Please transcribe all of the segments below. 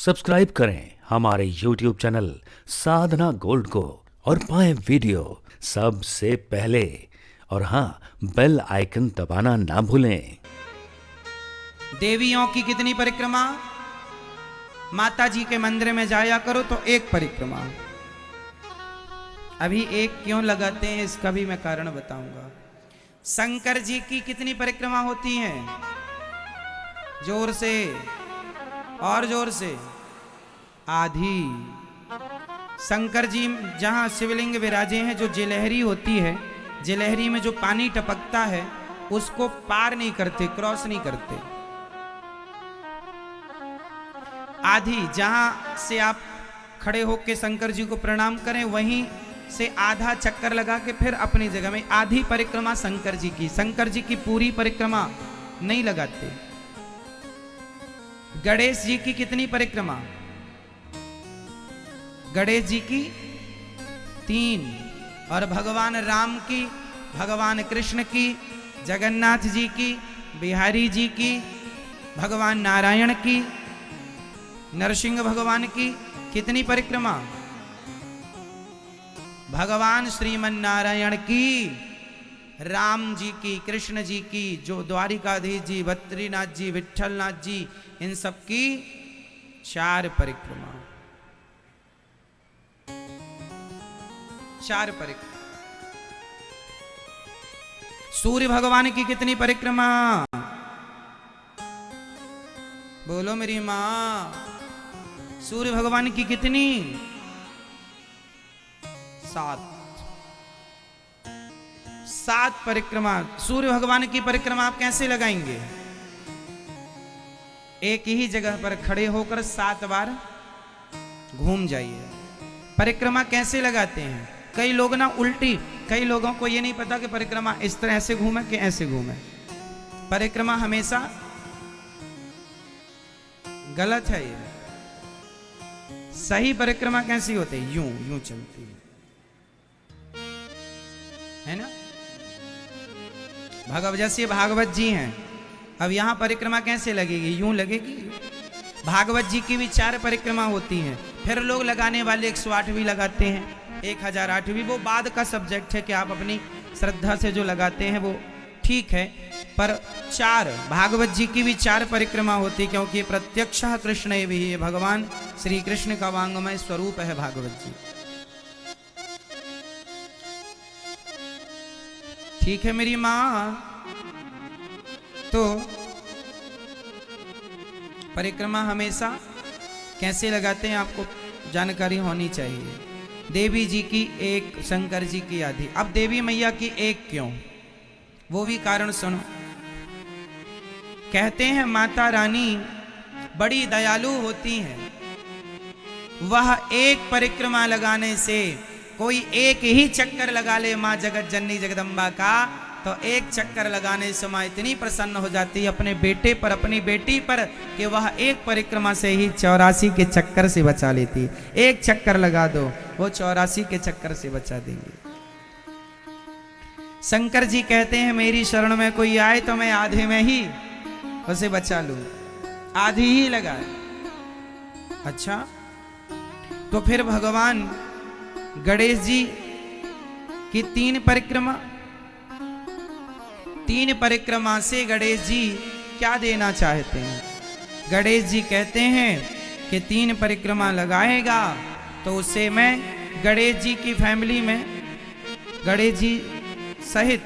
Subscribe करें हमारे YouTube channel साधना gold को और पाएं वीडियो सबसे पहले। और हाँ, बेल आइकन दबाना ना भूलें। देवियों की कितनी परिक्रमा? माता जी के मंदिर में जाया करो तो एक परिक्रमा। अभी एक क्यों लगाते हैं इसका भी मैं कारण बताऊंगा। शंकर जी की कितनी परिक्रमा होती है? जोर से और जोर से। आधी। शंकर जी जहां शिवलिंग विराजे हैं, जो जिलहरी होती है, जिलहरी में जो पानी टपकता है उसको पार नहीं करते, क्रॉस नहीं करते। आधी, जहां से आप खड़े होकर शंकर जी को प्रणाम करें वहीं से आधा चक्कर लगा के फिर अपनी जगह में। आधी परिक्रमा शंकर जी की। शंकर जी की पूरी परिक्रमा नहीं लगाते। गणेश जी की कितनी परिक्रमा? गणेश जी की 3। और भगवान राम की, भगवान कृष्ण की, जगन्नाथ जी की, बिहारी जी की, भगवान नारायण की, नरसिंह भगवान की कितनी परिक्रमा? भगवान श्रीमन नारायण की, राम जी की, कृष्ण जी की, जो द्वारिकाधीश जी, बद्रीनाथ जी, विठलनाथ जी, इन सब की 4 परिक्रमा। 4 परिक्रमा। सूर्य भगवान की कितनी परिक्रमा? बोलो मेरी मां। सूर्य भगवान की कितनी? 7 परिक्रमा। सूर्य भगवान की परिक्रमा आप कैसे लगाएंगे? एक ही जगह पर खड़े होकर 7 बार घूम जाइए। परिक्रमा कैसे लगाते हैं? कई लोग ना उल्टी, कई लोगों को ये नहीं पता कि परिक्रमा इस तरह से घूमे कि ऐसे घूमे। परिक्रमा हमेशा गलत है। ये सही परिक्रमा कैसी होती है? यूं यूं चलती है ना। जैसे भागवत जी हैं, अब यहां परिक्रमा कैसे लगेगी? यूं लगेगी। भागवत जी की भी 4 परिक्रमा होती हैं। फिर लोग लगाने वाले 108 भी लगाते हैं, 1008 भी। वो बाद का सब्जेक्ट है कि आप अपनी श्रद्धा से जो लगाते हैं वो ठीक है। पर 4 भागवत जी की भी 4 परिक्रमा होती, क्योंकि प्रत्यक्ष कृष्ण भी है। भगवान श्री कृष्ण का वांगमय स्वरूप है भागवत जी। ठीक है मेरी मां। तो परिक्रमा हमेशा कैसे लगाते हैं आपको जानकारी होनी चाहिए। देवी जी की 1, शंकर जी की आधी। अब देवी मैया की 1 क्यों? वो भी कारण सुनो। कहते हैं माता रानी बड़ी दयालु होती हैं। वह एक परिक्रमा लगाने से, कोई एक ही चक्कर लगा ले मां जगत जननी जगदम्बा का, तो एक चक्कर लगाने से मां इतनी प्रसन्न हो जाती है अपने बेटे पर, अपनी बेटी पर, कि वह एक परिक्रमा से ही 84 के चक्कर से बचा लेती। एक चक्कर लगा दो, वो 84 के चक्कर से बचा देंगे। शंकर जी कहते हैं मेरी शरण में कोई आए तो मैं आधे में ही उसे बचा लूं। आधी ही लगाए। अच्छा, तो फिर भगवान गणेश जी की 3 परिक्रमा। 3 परिक्रमा से गणेश जी क्या देना चाहते हैं? गणेश जी कहते हैं कि 3 परिक्रमा लगाएगा तो उससे मैं गणेश जी की फैमिली में, गणेश जी सहित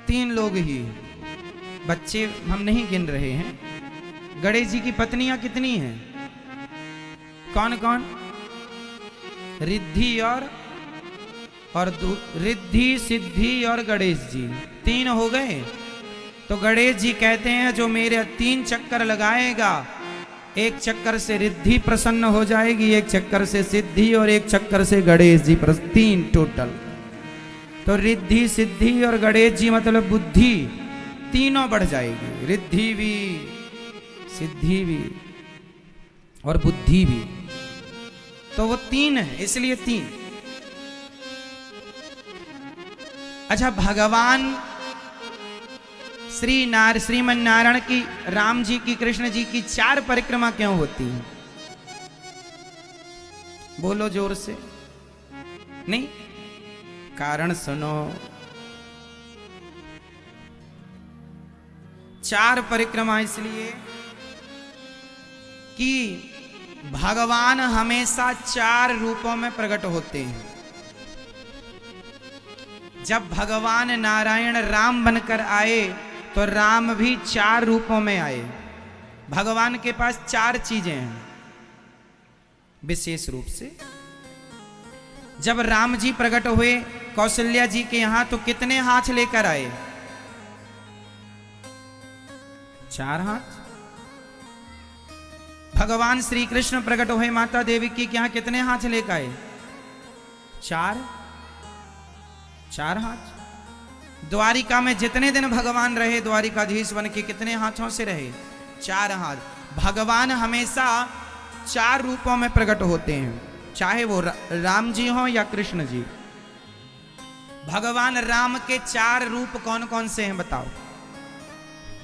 3 लोग ही, बच्चे हम नहीं गिन रहे हैं। गणेश जी की पत्नियां कितनी हैं? कौन कौन? रिद्धि और रिद्धि, सिद्धि और गणेश जी, 3 हो गए। तो गणेश जी कहते हैं जो मेरे 3 चक्कर लगाएगा, एक चक्कर से रिद्धि प्रसन्न हो जाएगी, एक चक्कर से सिद्धि और एक चक्कर से गणेश जी, 3 टोटल। तो रिद्धि, सिद्धि और गणेश जी मतलब बुद्धि, तीनों बढ़ जाएगी। रिद्धि भी, सिद्धि भी और बुद्धि भी। तो वो 3 है, इसलिए 3। अच्छा, भगवान श्रीमन नारायण की, राम जी की, कृष्ण जी की 4 परिक्रमा क्यों होती है? बोलो जोर से। नहीं, कारण सुनो। 4 परिक्रमा इसलिए कि भगवान हमेशा 4 रूपों में प्रकट होते हैं। जब भगवान नारायण राम बनकर आए तो राम भी 4 रूपों में आए। भगवान के पास 4 चीजें हैं विशेष रूप से। जब राम जी प्रकट हुए कौशल्या जी के यहां तो कितने हाथ लेकर आए? 4 हाथ। भगवान श्री कृष्ण प्रकट हुए माता देवी की यहां कितने हाथ लेकर आए? 4 हाथ। द्वारिका में जितने दिन भगवान रहे द्वारिकाधीश बन के कितने हाथों से रहे? 4 हाथ। भगवान हमेशा 4 रूपों में प्रकट होते हैं, चाहे वो राम जी हो या कृष्ण जी। भगवान राम के 4 रूप कौन कौन से हैं बताओ?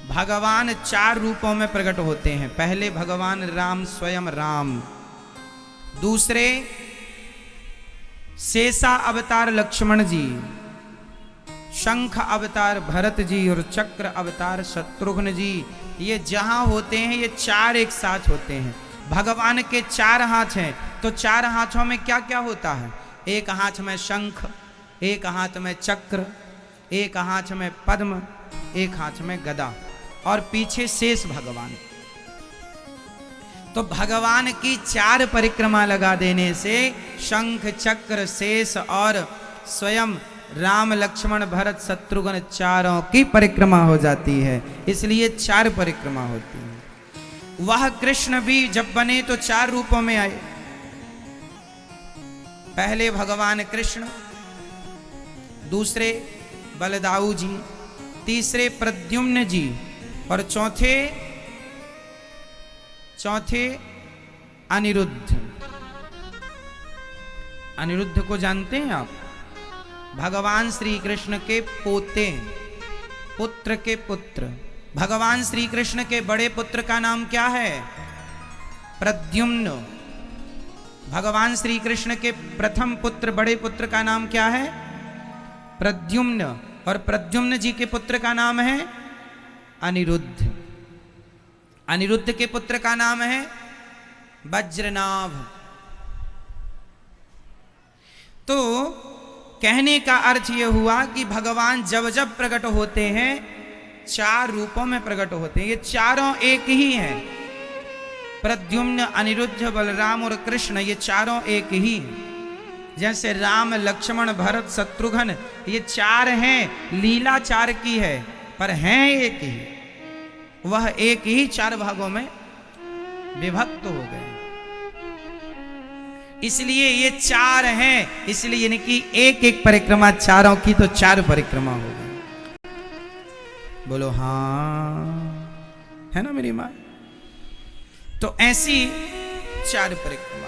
भगवान 4 रूपों में प्रकट होते हैं। पहले भगवान राम स्वयं राम, दूसरे शेषा अवतार लक्ष्मण जी, शंख अवतार भरत जी और चक्र अवतार शत्रुघ्न जी। ये जहां होते हैं ये 4 एक साथ होते हैं। भगवान के 4 हाथ हैं तो 4 हाथों में क्या क्या होता है? एक हाथ में शंख, एक हाथ में चक्र, एक हाथ में पद्म, एक हाथ में गदा और पीछे शेष भगवान। तो भगवान की 4 परिक्रमा लगा देने से शंख चक्र शेष और स्वयं राम लक्ष्मण भरत शत्रुघ्न 4 की परिक्रमा हो जाती है। इसलिए 4 परिक्रमा होती है। वह कृष्ण भी जब बने तो 4 रूपों में आए। पहले भगवान कृष्ण, दूसरे बलदाऊ जी, तीसरे प्रद्युम्न जी और चौथे अनिरुद्ध। अनिरुद्ध को जानते हैं आप? भगवान श्री कृष्ण के पोते, पुत्र के पुत्र। भगवान श्री कृष्ण के बड़े पुत्र का नाम क्या है? प्रद्युम्न। भगवान श्री कृष्ण के प्रथम पुत्र बड़े पुत्र का नाम क्या है? प्रद्युम्न। और प्रद्युम्न जी के पुत्र का नाम है अनिरुद्ध। अनिरुद्ध के पुत्र का नाम है वज्रनाभ। तो कहने का अर्थ यह हुआ कि भगवान जब जब प्रकट होते हैं 4 रूपों में प्रकट होते हैं। ये चारों एक ही हैं। प्रद्युम्न, अनिरुद्ध, बलराम और कृष्ण ये चारों एक ही हैं। जैसे राम लक्ष्मण भरत शत्रुघ्न ये 4 हैं, लीला 4 की है पर हैं एक ही। वह एक ही 4 भागों में विभक्त हो गए। इसलिए ये 4 हैं, इसलिए इनकी एक एक परिक्रमा चारों की तो 4 परिक्रमा हो गई। बोलो हाँ, है ना मेरी मां? तो ऐसी 4 परिक्रमा।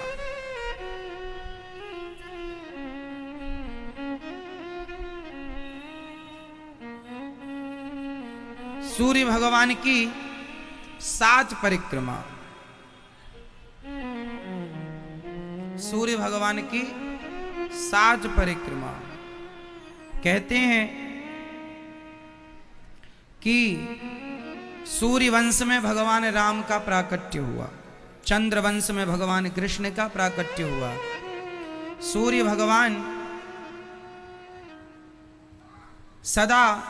सूर्य भगवान की 7 परिक्रमा। सूर्य भगवान की 7 परिक्रमा। कहते हैं कि सूर्य वंश में भगवान राम का प्राकट्य हुआ, चंद्र वंश में भगवान कृष्ण का प्राकट्य हुआ। सूर्य भगवान सदा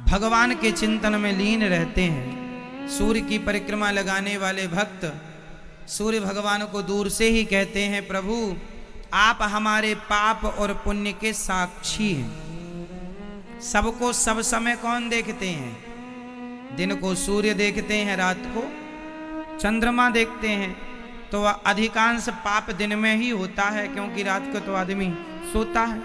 भगवान के चिंतन में लीन रहते हैं। सूर्य की परिक्रमा लगाने वाले भक्त सूर्य भगवान को दूर से ही कहते हैं, प्रभु आप हमारे पाप और पुण्य के साक्षी हैं। सबको सब समय कौन देखते हैं? दिन को सूर्य देखते हैं, रात को चंद्रमा देखते हैं। तो वह अधिकांश पाप दिन में ही होता है, क्योंकि रात को तो आदमी सोता है।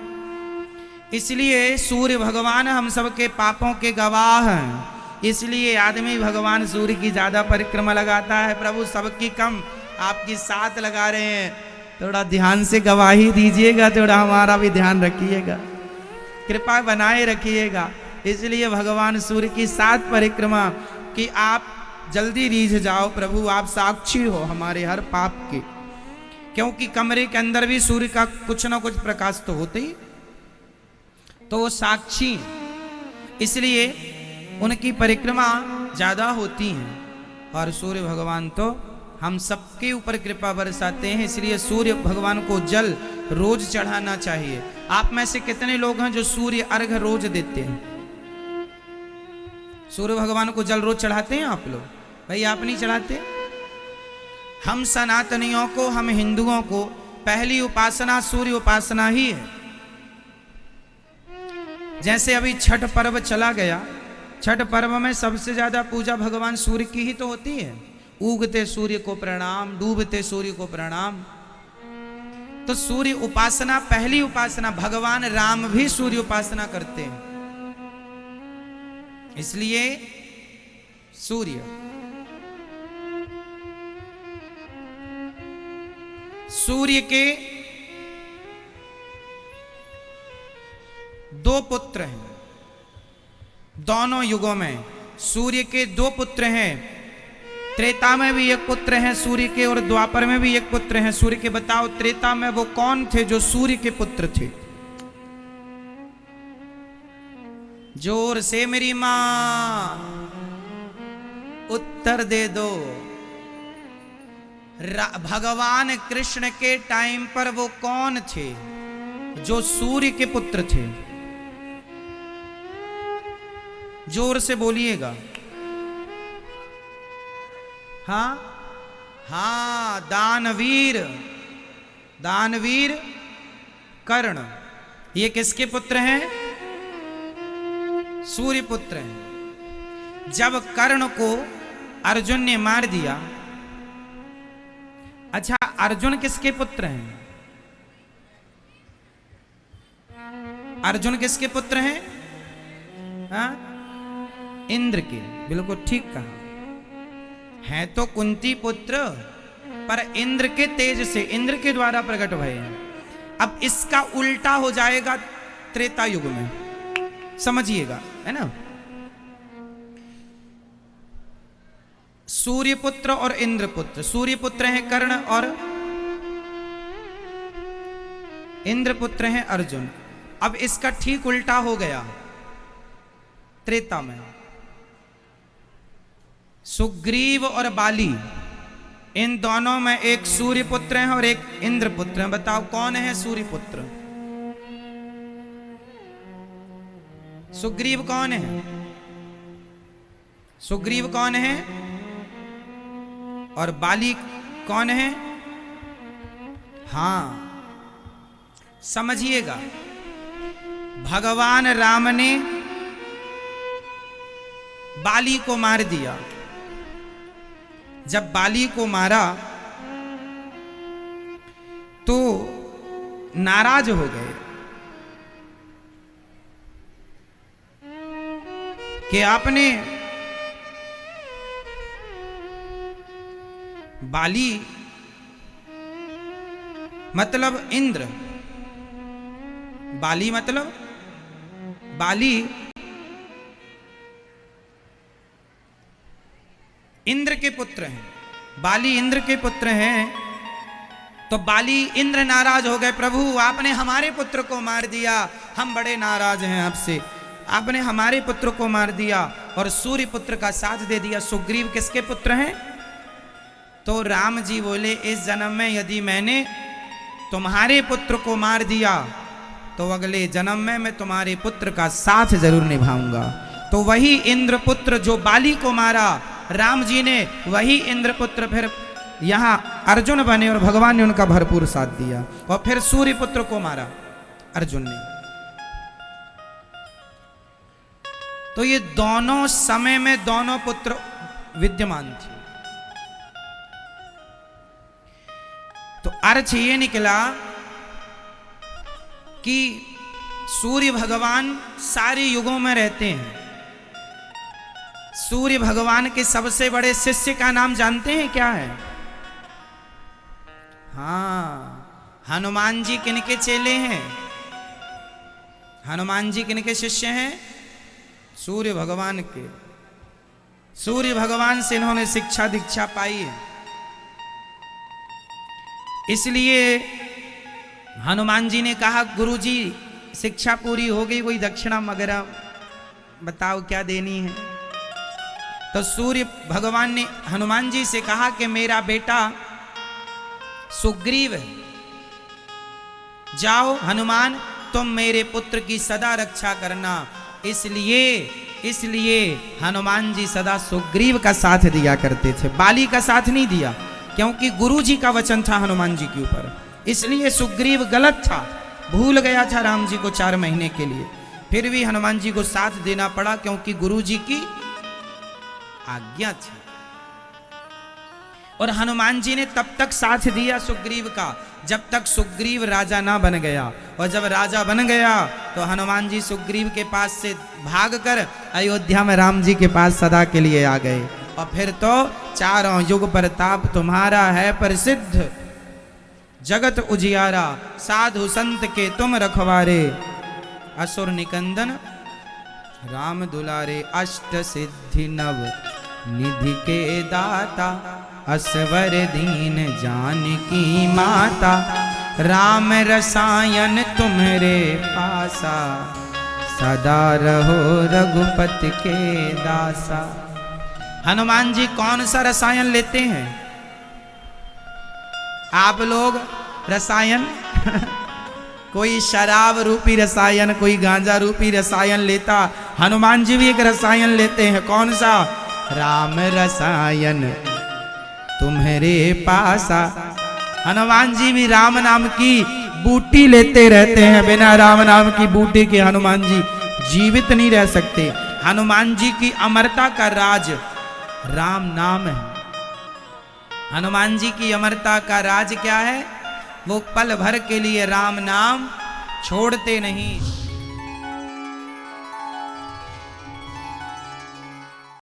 इसलिए सूर्य भगवान हम सबके पापों के गवाह हैं। इसलिए आदमी भगवान सूर्य की ज्यादा परिक्रमा लगाता है। प्रभु सबकी कम, आपकी 7 लगा रहे हैं, थोड़ा ध्यान से गवाही दीजिएगा, थोड़ा हमारा भी ध्यान रखिएगा, कृपा बनाए रखिएगा। इसलिए भगवान सूर्य की 7 परिक्रमा कि आप जल्दी रीझ जाओ, प्रभु आप साक्षी हो हमारे हर पाप के। क्योंकि कमरे के अंदर भी सूर्य का कुछ ना कुछ प्रकाश तो होते ही, तो वो साक्षी हैं, इसलिए उनकी परिक्रमा ज्यादा होती है। और सूर्य भगवान तो हम सबके ऊपर कृपा बरसाते हैं, इसलिए सूर्य भगवान को जल रोज चढ़ाना चाहिए। आप में से कितने लोग हैं जो सूर्य अर्घ रोज देते हैं? सूर्य भगवान को जल रोज चढ़ाते हैं आप लोग? भाई आप नहीं चढ़ाते? हम सनातनियों को, हम हिंदुओं को पहली उपासना सूर्य उपासना ही है। जैसे अभी छठ पर्व चला गया, छठ पर्व में सबसे ज्यादा पूजा भगवान सूर्य की ही तो होती है। उगते सूर्य को प्रणाम, डूबते सूर्य को प्रणाम। तो सूर्य उपासना पहली उपासना, भगवान राम भी सूर्य उपासना करते हैं, इसलिए सूर्य। सूर्य के दो पुत्र हैं दोनों युगों में। सूर्य के दो पुत्र हैं, त्रेता में भी एक पुत्र है सूर्य के और द्वापर में भी एक पुत्र है सूर्य के। बताओ त्रेता में वो कौन थे जो सूर्य के पुत्र थे? जोर से मेरी मां उत्तर दे दो। भगवान कृष्ण के टाइम पर वो कौन थे जो सूर्य के पुत्र थे? जोर से बोलिएगा। हाँ हाँ, दानवीर, दानवीर कर्ण। ये किसके पुत्र हैं? सूर्य पुत्र हैं। जब कर्ण को अर्जुन ने मार दिया, अच्छा अर्जुन किसके पुत्र हैं? अर्जुन किसके पुत्र हैं? हाँ, इंद्र के। बिल्कुल ठीक कहा, है तो कुंती पुत्र पर इंद्र के तेज से, इंद्र के द्वारा प्रकट भये हैं। अब इसका उल्टा हो जाएगा त्रेता युग में, समझिएगा, है ना। सूर्य पुत्र और इंद्र पुत्र। सूर्य पुत्र हैं कर्ण और इंद्र पुत्र हैं अर्जुन। अब इसका ठीक उल्टा हो गया त्रेता में। सुग्रीव और बाली, इन दोनों में एक सूर्य पुत्र है और एक इंद्र पुत्र है। बताओ कौन है सूर्य पुत्र? सुग्रीव कौन है? सुग्रीव कौन है? और बाली कौन है? हां, समझिएगा। भगवान राम ने बाली को मार दिया। जब बाली को मारा तो नाराज हो गए कि आपने बाली मतलब इंद्र, बाली मतलब बाली इंद्र के पुत्र हैं, बाली इंद्र के पुत्र हैं। तो बाली इंद्र नाराज हो गए, प्रभु आपने हमारे पुत्र को मार दिया, हम बड़े नाराज हैं आपसे, आपने हमारे पुत्र को मार दिया और सूर्य पुत्र का साथ दे दिया। सुग्रीव किसके पुत्र हैं? तो राम जी बोले इस जन्म में यदि मैंने तुम्हारे पुत्र को मार दिया तो अगले जन्म में मैं तुम्हारे पुत्र का साथ जरूर निभाऊंगा। तो वही इंद्र पुत्र जो बाली को मारा, राम जी ने वही इंद्रपुत्र फिर यहां अर्जुन बने और भगवान ने उनका भरपूर साथ दिया और फिर सूर्य पुत्र को मारा अर्जुन ने। तो ये दोनों समय में दोनों पुत्र विद्यमान थे। तो अर्थ ये निकला कि सूर्य भगवान सारे युगों में रहते हैं। सूर्य भगवान के सबसे बड़े शिष्य का नाम जानते हैं क्या है? हाँ, हनुमान जी किनके चेले हैं? हनुमान जी किनके शिष्य हैं? सूर्य भगवान के। सूर्य भगवान से इन्होंने शिक्षा दीक्षा पाई है। इसलिए हनुमान जी ने कहा, गुरु जी शिक्षा पूरी हो गई, कोई दक्षिणा वगैरह बताओ क्या देनी है। तो सूर्य भगवान ने हनुमान जी से कहा कि मेरा बेटा सुग्रीव है, जाओ हनुमान तुम मेरे पुत्र की सदा रक्षा करना। इसलिए हनुमान जी सदा सुग्रीव का साथ दिया करते थे, बाली का साथ नहीं दिया, क्योंकि गुरु जी का वचन था हनुमान जी के ऊपर। इसलिए सुग्रीव गलत था, भूल गया था राम जी को 4 महीने के लिए, फिर भी हनुमान जी को साथ देना पड़ा क्योंकि गुरु जी की आज्ञा थी। और हनुमान जी ने तब तक साथ दिया सुग्रीव का जब तक सुग्रीव राजा ना बन गया, और जब राजा बन गया तो हनुमान जी सुग्रीव के पास से भागकर अयोध्या में राम जी के पास सदा के लिए आ गए। और फिर तो 4 युग प्रताप तुम्हारा है प्रसिद्ध, जगत उजियारा साधु संत के तुम रखवारे, असुर निकंदन राम दुलारे, अष्ट सिद्धि नव निधि के दाता, असवर दीन जानकी माता, राम रसायन तुम्हारे पासा, सदा रहो रघुपति के दासा। हनुमान जी कौन सा रसायन लेते हैं आप लोग? रसायन कोई शराब रूपी रसायन, कोई गांजा रूपी रसायन लेता, हनुमान जी भी एक रसायन लेते हैं। कौन सा? राम रसायन तुम्हारे पासा। हनुमान जी भी राम नाम की बूटी लेते रहते हैं, बिना राम नाम की बूटी के हनुमान जी जीवित नहीं रह सकते। हनुमान जी की अमरता का राज राम नाम है। हनुमान जी की अमरता का राज क्या है? वो पल भर के लिए राम नाम छोड़ते नहीं।